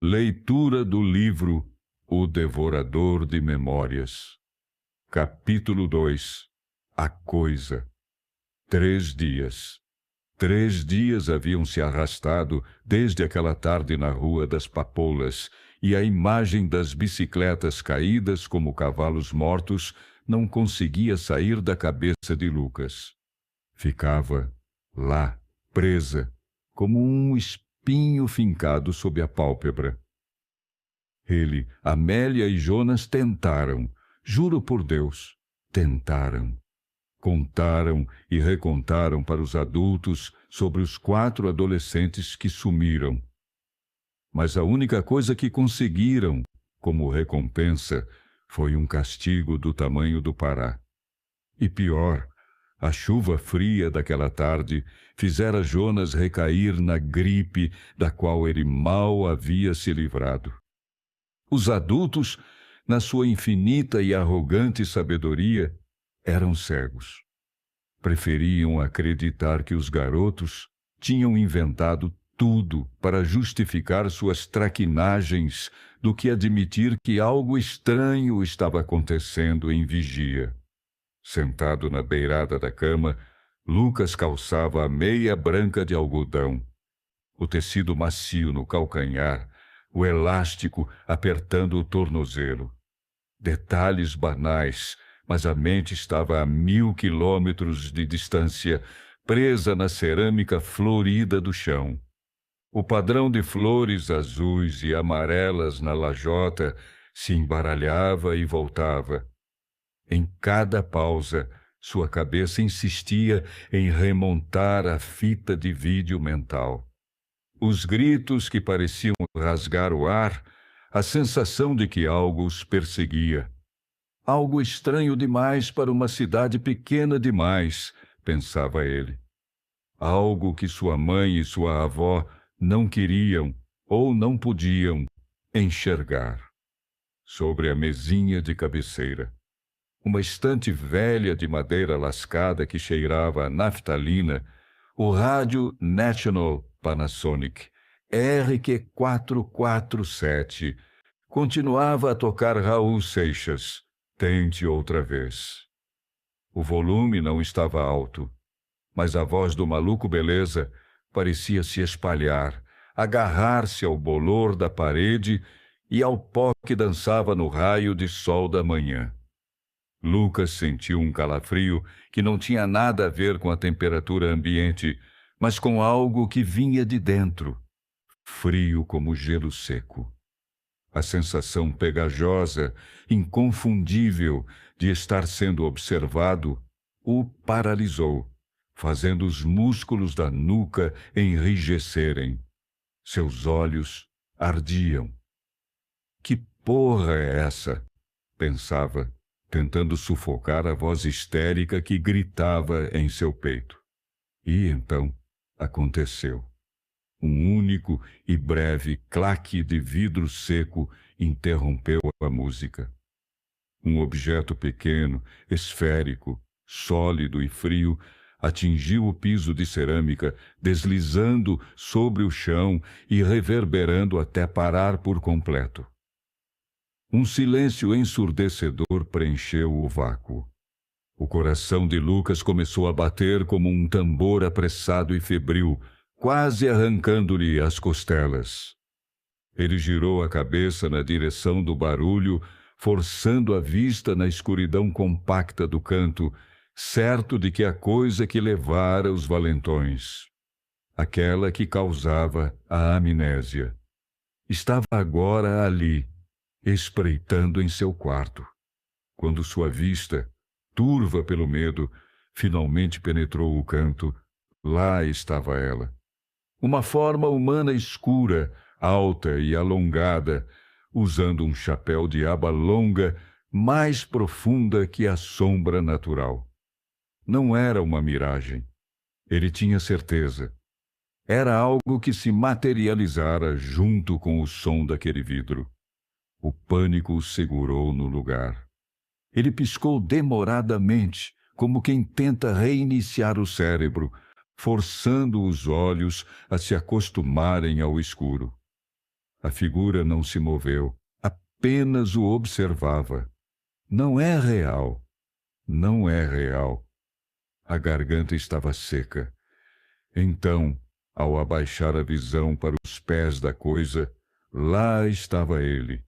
Leitura do livro O Devorador de Memórias. Capítulo 2. A Coisa. 3 dias. 3 dias haviam se arrastado desde aquela tarde na Rua das Papoulas, e a imagem das bicicletas caídas como cavalos mortos não conseguia sair da cabeça de Lucas. Ficava lá, presa, como um espinho fincado sob a pálpebra. Ele, Amélia e Jonas tentaram, juro por Deus, tentaram. Contaram e recontaram para os adultos sobre os 4 adolescentes que sumiram. Mas a única coisa que conseguiram, como recompensa, foi um castigo do tamanho do Pará. E pior, a chuva fria daquela tarde fizera Jonas recair na gripe da qual ele mal havia se livrado. Os adultos, na sua infinita e arrogante sabedoria, eram cegos. Preferiam acreditar que os garotos tinham inventado tudo para justificar suas traquinagens do que admitir que algo estranho estava acontecendo em vigia. Sentado na beirada da cama, Lucas calçava a meia branca de algodão. O tecido macio no calcanhar, o elástico apertando o tornozelo. Detalhes banais, mas a mente estava a 1000 quilômetros de distância, presa na cerâmica florida do chão. O padrão de flores azuis e amarelas na lajota se embaralhava e voltava. Em cada pausa, sua cabeça insistia em remontar a fita de vídeo mental. Os gritos que pareciam rasgar o ar, a sensação de que algo os perseguia. Algo estranho demais para uma cidade pequena demais, pensava ele. Algo que sua mãe e sua avó não queriam ou não podiam enxergar. Sobre a mesinha de cabeceira, uma estante velha de madeira lascada que cheirava a naftalina, o rádio National Panasonic RQ447 continuava a tocar Raul Seixas, Tente Outra Vez. O volume não estava alto, mas a voz do maluco beleza parecia se espalhar, agarrar-se ao bolor da parede e ao pó que dançava no raio de sol da manhã. Lucas sentiu um calafrio que não tinha nada a ver com a temperatura ambiente, mas com algo que vinha de dentro, frio como gelo seco. A sensação pegajosa, inconfundível de estar sendo observado, o paralisou, fazendo os músculos da nuca enrijecerem. Seus olhos ardiam. Que porra é essa? Pensava, tentando sufocar a voz histérica que gritava em seu peito. E então aconteceu. Um único e breve claque de vidro seco interrompeu a música. Um objeto pequeno, esférico, sólido e frio, atingiu o piso de cerâmica, deslizando sobre o chão e reverberando até parar por completo. Um silêncio ensurdecedor preencheu o vácuo. O coração de Lucas começou a bater como um tambor apressado e febril, quase arrancando-lhe as costelas. Ele girou a cabeça na direção do barulho, forçando a vista na escuridão compacta do canto, certo de que a coisa que levara os valentões, aquela que causava a amnésia, estava agora ali, espreitando em seu quarto, quando sua vista, turva pelo medo, finalmente penetrou o canto. Lá estava ela. Uma forma humana escura, alta e alongada, usando um chapéu de aba longa, mais profunda que a sombra natural. Não era uma miragem. Ele tinha certeza. Era algo que se materializara junto com o som daquele vidro. O pânico o segurou no lugar. Ele piscou demoradamente, como quem tenta reiniciar o cérebro, forçando os olhos a se acostumarem ao escuro. A figura não se moveu, apenas o observava. Não é real. Não é real. A garganta estava seca. Então, ao abaixar a visão para os pés da coisa, lá estava ele,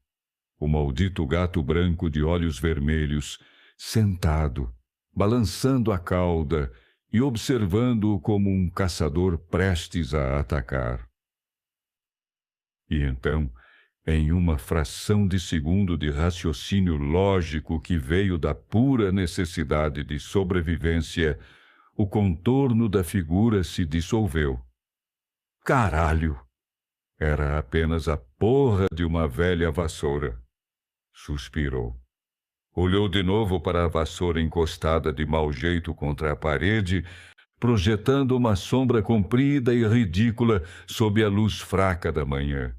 o maldito gato branco de olhos vermelhos, sentado, balançando a cauda e observando-o como um caçador prestes a atacar. E então, em uma fração de segundo de raciocínio lógico que veio da pura necessidade de sobrevivência, o contorno da figura se dissolveu. Caralho! Era apenas a porra de uma velha vassoura. Suspirou. Olhou de novo para a vassoura encostada de mau jeito contra a parede, projetando uma sombra comprida e ridícula sob a luz fraca da manhã.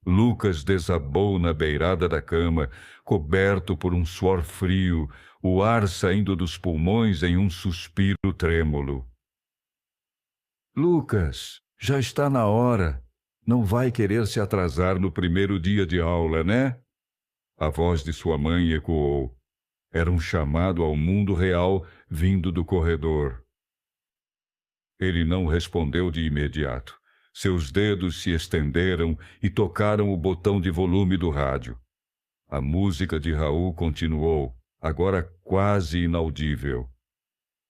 Lucas desabou na beirada da cama, coberto por um suor frio, o ar saindo dos pulmões em um suspiro trêmulo. Lucas, já está na hora. Não vai querer se atrasar no primeiro dia de aula, né? A voz de sua mãe ecoou. Era um chamado ao mundo real vindo do corredor. Ele não respondeu de imediato. Seus dedos se estenderam e tocaram o botão de volume do rádio. A música de Raul continuou, agora quase inaudível.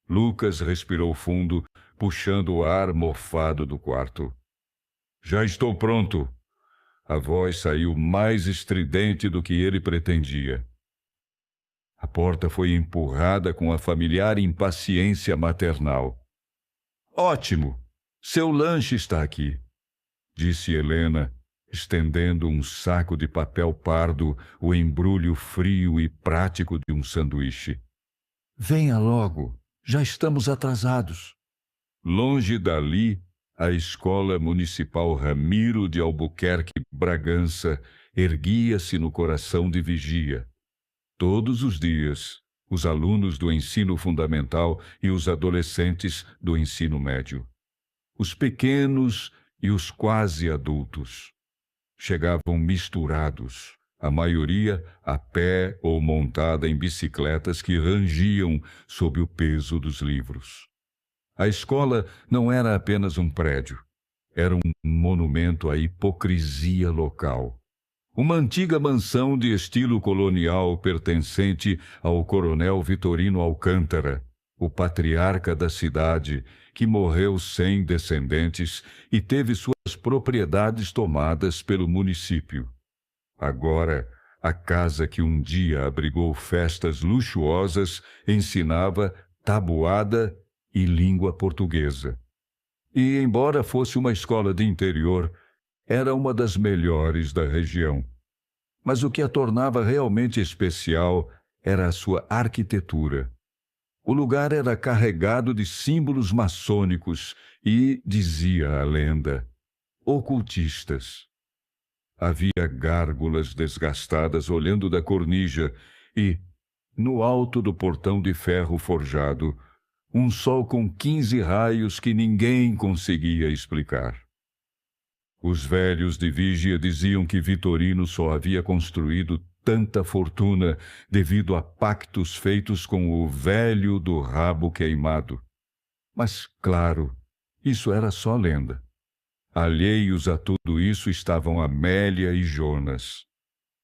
Lucas respirou fundo, puxando o ar mofado do quarto. Já estou pronto. A voz saiu mais estridente do que ele pretendia. A porta foi empurrada com a familiar impaciência maternal. Ótimo! Seu lanche está aqui, disse Helena, estendendo um saco de papel pardo, o embrulho frio e prático de um sanduíche. Venha logo, já estamos atrasados. Longe dali, a Escola Municipal Ramiro de Albuquerque Bragança erguia-se no coração de Vigia. Todos os dias, os alunos do ensino fundamental e os adolescentes do ensino médio. Os pequenos e os quase adultos. Chegavam misturados, a maioria a pé ou montada em bicicletas que rangiam sob o peso dos livros. A escola não era apenas um prédio, era um monumento à hipocrisia local. Uma antiga mansão de estilo colonial pertencente ao coronel Vitorino Alcântara, o patriarca da cidade, que morreu sem descendentes e teve suas propriedades tomadas pelo município. Agora, a casa que um dia abrigou festas luxuosas ensinava tabuada e língua portuguesa. E, embora fosse uma escola de interior, era uma das melhores da região. Mas o que a tornava realmente especial era a sua arquitetura. O lugar era carregado de símbolos maçônicos e, dizia a lenda, ocultistas. Havia gárgulas desgastadas olhando da cornija e, no alto do portão de ferro forjado, um sol com 15 raios que ninguém conseguia explicar. Os velhos de Vigia diziam que Vitorino só havia construído tanta fortuna devido a pactos feitos com o velho do rabo queimado. Mas, claro, isso era só lenda. Alheios a tudo isso estavam Amélia e Jonas.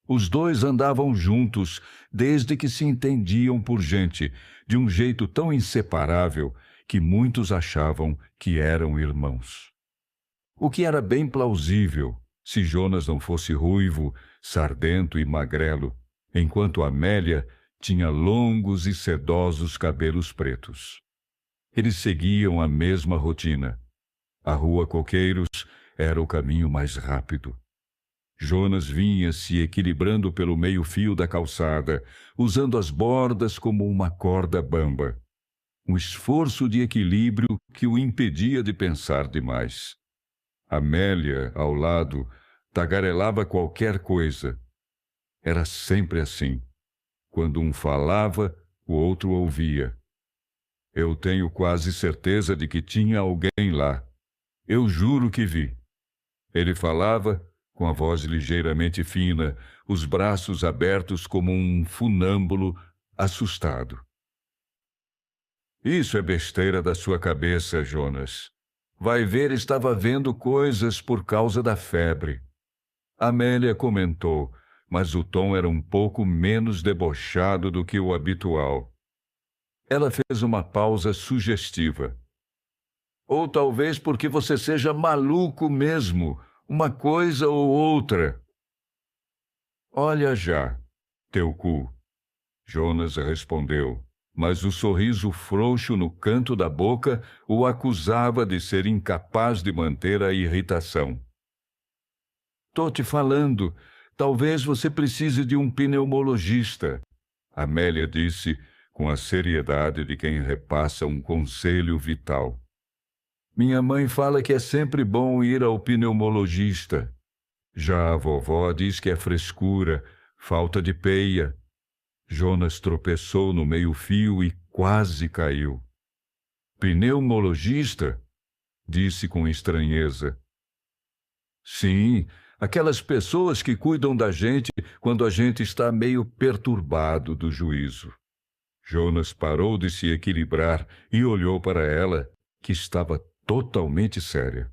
Os dois andavam juntos desde que se entendiam por gente, de um jeito tão inseparável que muitos achavam que eram irmãos. O que era bem plausível, se Jonas não fosse ruivo, sardento e magrelo, enquanto Amélia tinha longos e sedosos cabelos pretos. Eles seguiam a mesma rotina. A Rua Coqueiros era o caminho mais rápido. Jonas vinha se equilibrando pelo meio-fio da calçada, usando as bordas como uma corda bamba. Um esforço de equilíbrio que o impedia de pensar demais. Amélia, ao lado, tagarelava qualquer coisa. Era sempre assim. Quando um falava, o outro ouvia. Eu tenho quase certeza de que tinha alguém lá. Eu juro que vi. Ele falava, com a voz ligeiramente fina, os braços abertos como um funâmbulo assustado. Isso é besteira da sua cabeça, Jonas. Vai ver, estava vendo coisas por causa da febre. Amélia comentou, mas o tom era um pouco menos debochado do que o habitual. Ela fez uma pausa sugestiva. Ou talvez porque você seja maluco mesmo, uma coisa ou outra. Olha já, teu cu, Jonas respondeu, mas o sorriso frouxo no canto da boca o acusava de ser incapaz de manter a irritação. Tô te falando, talvez você precise de um pneumologista, Amélia disse com a seriedade de quem repassa um conselho vital. Minha mãe fala que é sempre bom ir ao pneumologista. Já a vovó diz que é frescura, falta de peia. Jonas tropeçou no meio-fio e quase caiu. Pneumologista? Disse com estranheza. Sim, aquelas pessoas que cuidam da gente quando a gente está meio perturbado do juízo. Jonas parou de se equilibrar e olhou para ela, que estava totalmente séria.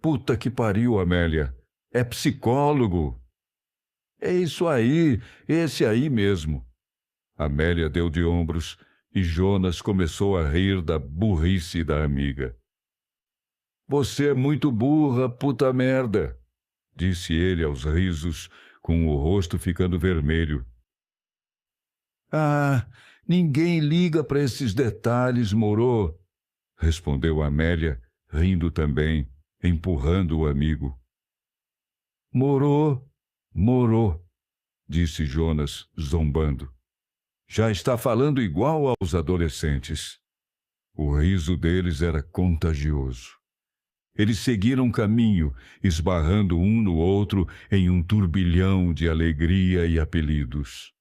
Puta que pariu, Amélia. É psicólogo. É isso aí, esse aí mesmo. Amélia deu de ombros e Jonas começou a rir da burrice da amiga. Você é muito burra, puta merda, disse ele aos risos, com o rosto ficando vermelho. Ah, ninguém liga para esses detalhes, moro, respondeu Amélia, rindo também, empurrando o amigo. Morou, morou, disse Jonas, zombando. Já está falando igual aos adolescentes. O riso deles era contagioso. Eles seguiram caminho, esbarrando um no outro em um turbilhão de alegria e apelidos.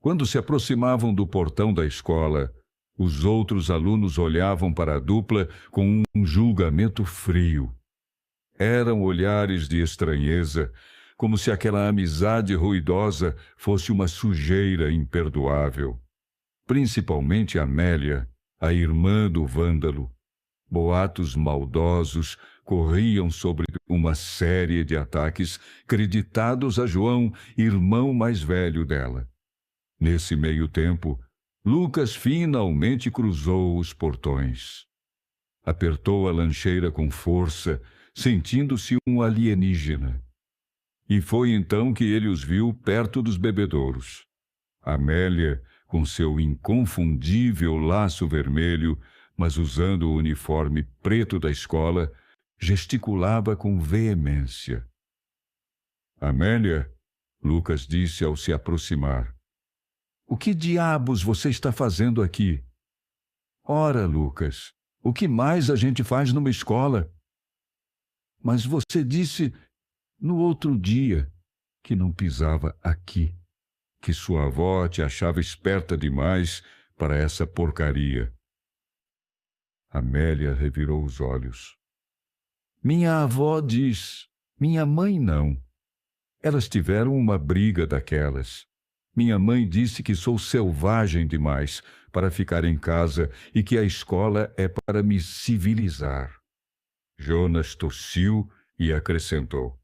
Quando se aproximavam do portão da escola, os outros alunos olhavam para a dupla com um julgamento frio. Eram olhares de estranheza, como se aquela amizade ruidosa fosse uma sujeira imperdoável. Principalmente Amélia, a irmã do vândalo. Boatos maldosos corriam sobre uma série de ataques creditados a João, irmão mais velho dela. Nesse meio tempo, Lucas finalmente cruzou os portões. Apertou a lancheira com força, sentindo-se um alienígena. E foi então que ele os viu perto dos bebedouros. Amélia, com seu inconfundível laço vermelho, mas usando o uniforme preto da escola, gesticulava com veemência. Amélia, Lucas disse ao se aproximar. O que diabos você está fazendo aqui? Ora, Lucas, o que mais a gente faz numa escola? Mas você disse no outro dia que não pisava aqui, que sua avó te achava esperta demais para essa porcaria. Amélia revirou os olhos. Minha avó diz, minha mãe não. Elas tiveram uma briga daquelas. Minha mãe disse que sou selvagem demais para ficar em casa e que a escola é para me civilizar. Jonas tossiu e acrescentou.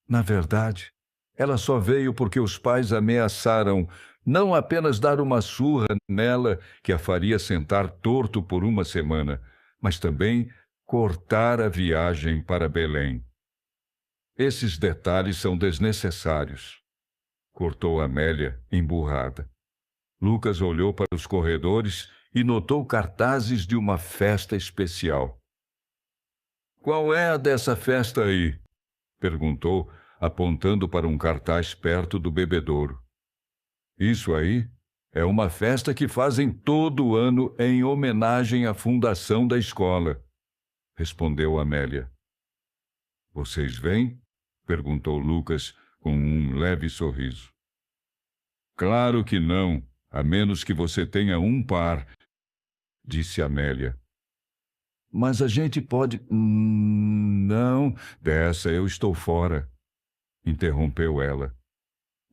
Na verdade, ela só veio porque os pais ameaçaram não apenas dar uma surra nela que a faria sentar torto por uma semana, mas também cortar a viagem para Belém. Esses detalhes são desnecessários, cortou Amélia, emburrada. Lucas olhou para os corredores e notou cartazes de uma festa especial. Qual é a dessa festa aí? Perguntou, apontando para um cartaz perto do bebedouro. Isso aí é uma festa que fazem todo ano em homenagem à fundação da escola, respondeu Amélia. Vocês vêm? Perguntou Lucas com um leve sorriso. Claro que não, a menos que você tenha um par, disse Amélia. Mas a gente pode... Não, dessa eu estou fora, interrompeu ela.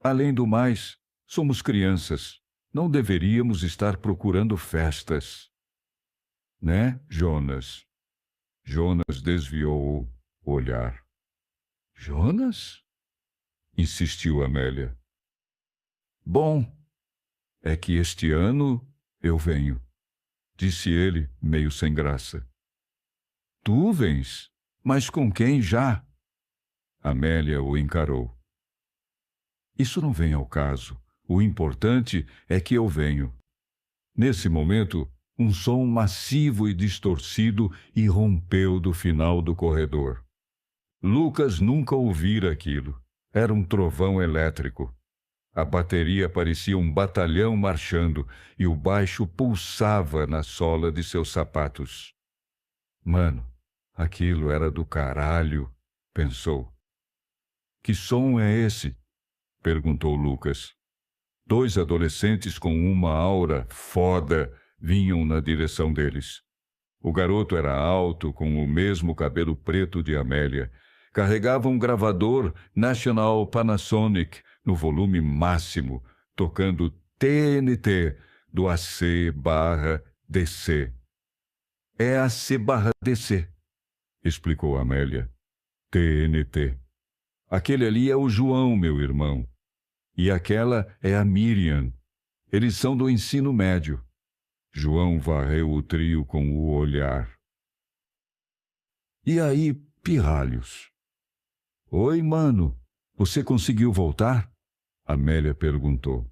Além do mais, somos crianças. Não deveríamos estar procurando festas. Né, Jonas? Jonas desviou o olhar. Jonas? Insistiu Amélia. Bom, é que este ano eu venho, disse ele, meio sem graça. Tu vens? Mas com quem já? Amélia o encarou. Isso não vem ao caso. O importante é que eu venho. Nesse momento, um som massivo e distorcido irrompeu do final do corredor. Lucas nunca ouvira aquilo. Era um trovão elétrico. A bateria parecia um batalhão marchando e o baixo pulsava na sola de seus sapatos. Mano, aquilo era do caralho, pensou. Que som é esse? Perguntou Lucas. 2 adolescentes com uma aura foda vinham na direção deles. O garoto era alto, com o mesmo cabelo preto de Amélia. Carregava um gravador National Panasonic no volume máximo, tocando TNT do AC/DC. É AC/DC, explicou Amélia. TNT. Aquele ali é o João, meu irmão. E aquela é a Miriam. Eles são do ensino médio. João varreu o trio com o olhar. E aí, pirralhos? Oi, mano. Você conseguiu voltar? Amélia perguntou.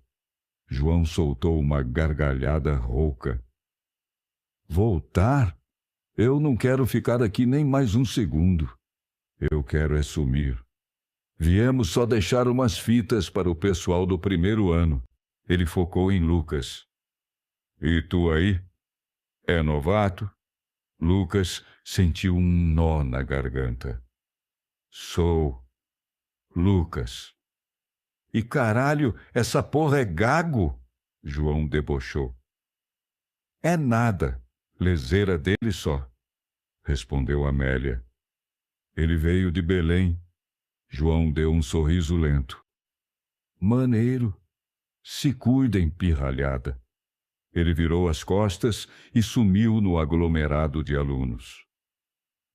João soltou uma gargalhada rouca. Voltar? Eu não quero ficar aqui nem mais um segundo. Eu quero é sumir. Viemos só deixar umas fitas para o pessoal do primeiro ano. Ele focou em Lucas. E tu aí? É novato? Lucas sentiu um nó na garganta. Sou Lucas. E caralho, essa porra é gago? João debochou. É nada, leseira dele só, respondeu Amélia. Ele veio de Belém. João deu um sorriso lento. Maneiro. Se cuidem, pirralhada. Ele virou as costas e sumiu no aglomerado de alunos.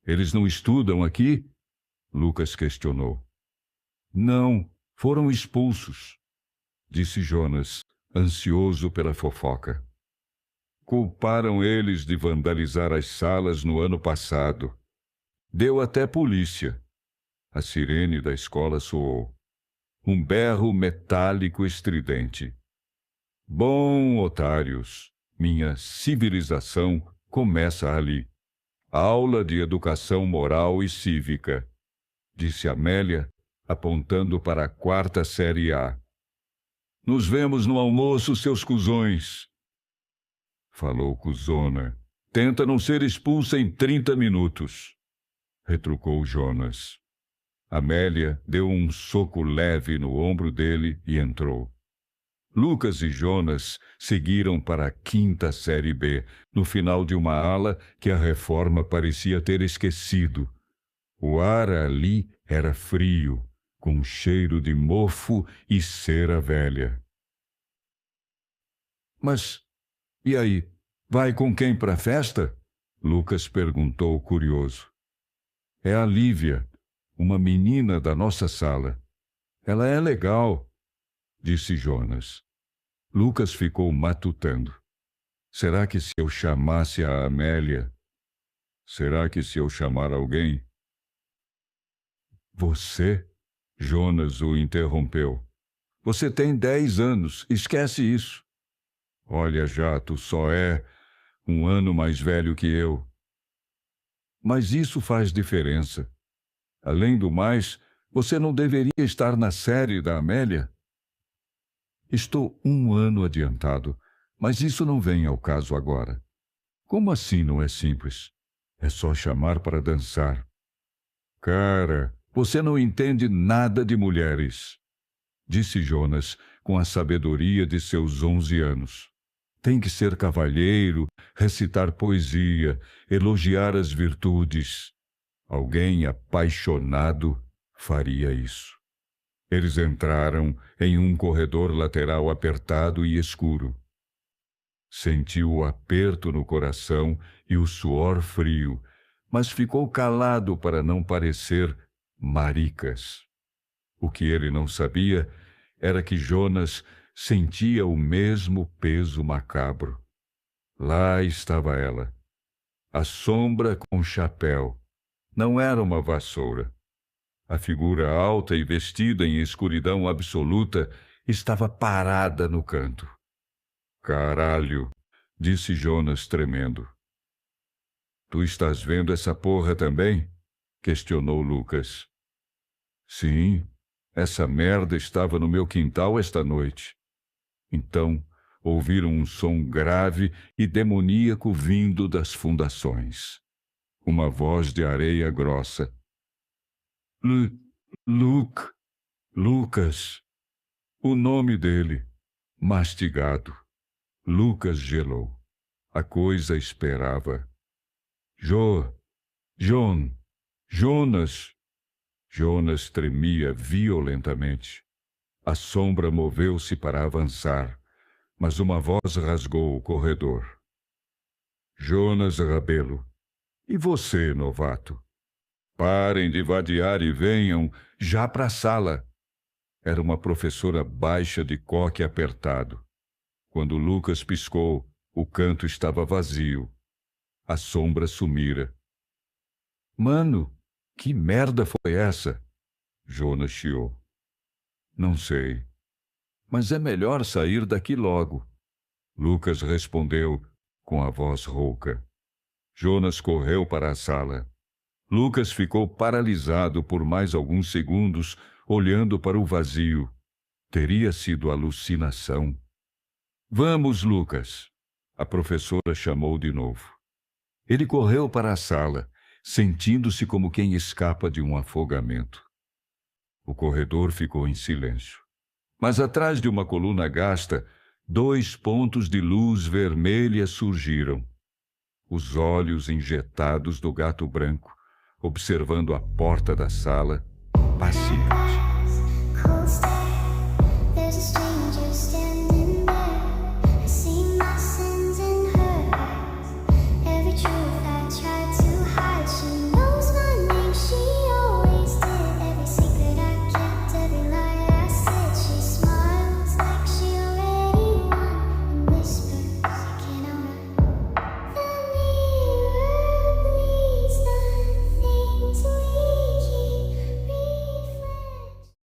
Eles não estudam aqui? Lucas questionou. Não, foram expulsos, disse Jonas, ansioso pela fofoca. Culparam eles de vandalizar as salas no ano passado. Deu até polícia. A sirene da escola soou. Um berro metálico estridente. Bom, otários, minha civilização começa ali. Aula de educação moral e cívica, disse Amélia, apontando para a 4ª série A. Nos vemos no almoço, seus cuzões. Falou cuzona. Tenta não ser expulsa em 30 minutos, retrucou Jonas. Amélia deu um soco leve no ombro dele e entrou. Lucas e Jonas seguiram para a 5ª série B, no final de uma ala que a reforma parecia ter esquecido. O ar ali era frio, com cheiro de mofo e cera velha. Mas, e aí, vai com quem para a festa? Lucas perguntou curioso. É a Lívia, uma menina da nossa sala. Ela é legal, disse Jonas. Lucas ficou matutando. Será que se eu chamasse a Amélia? Será que se eu chamar alguém? Você? Jonas o interrompeu. Você tem 10 anos, esquece isso. Olha já, tu só é um ano mais velho que eu. Mas isso faz diferença. Além do mais, você não deveria estar na série da Amélia? Estou 1 ano adiantado, mas isso não vem ao caso agora. Como assim não é simples? É só chamar para dançar. Cara, você não entende nada de mulheres, disse Jonas com a sabedoria de seus 11 anos. Tem que ser cavalheiro, recitar poesia, elogiar as virtudes. Alguém apaixonado faria isso. Eles entraram em um corredor lateral apertado e escuro. Sentiu o aperto no coração e o suor frio, mas ficou calado para não parecer maricas. O que ele não sabia era que Jonas sentia o mesmo peso macabro. Lá estava ela, a sombra com chapéu. Não era uma vassoura. A figura alta e vestida em escuridão absoluta estava parada no canto. Caralho, disse Jonas tremendo. Tu estás vendo essa porra também? Questionou Lucas. Sim, essa merda estava no meu quintal esta noite. Então, ouviram um som grave e demoníaco vindo das fundações. Uma voz de areia grossa. Lucas. O nome dele, mastigado. Lucas gelou. A coisa esperava. Jonas. Jonas tremia violentamente. A sombra moveu-se para avançar, mas uma voz rasgou o corredor. Jonas Rabelo. E você, novato? Parem de vadiar e venham já para a sala. Era uma professora baixa de coque apertado. Quando Lucas piscou, o canto estava vazio. A sombra sumira. Mano, que merda foi essa? Jonas chiou. Não sei. Mas é melhor sair daqui logo. Lucas respondeu com a voz rouca. Jonas correu para a sala. Lucas ficou paralisado por mais alguns segundos, olhando para o vazio. Teria sido alucinação. Vamos, Lucas. A professora chamou de novo. Ele correu para a sala, sentindo-se como quem escapa de um afogamento. O corredor ficou em silêncio. Mas atrás de uma coluna gasta, 2 pontos de luz vermelha surgiram. Os olhos injetados do gato branco, observando a porta da sala, paciente.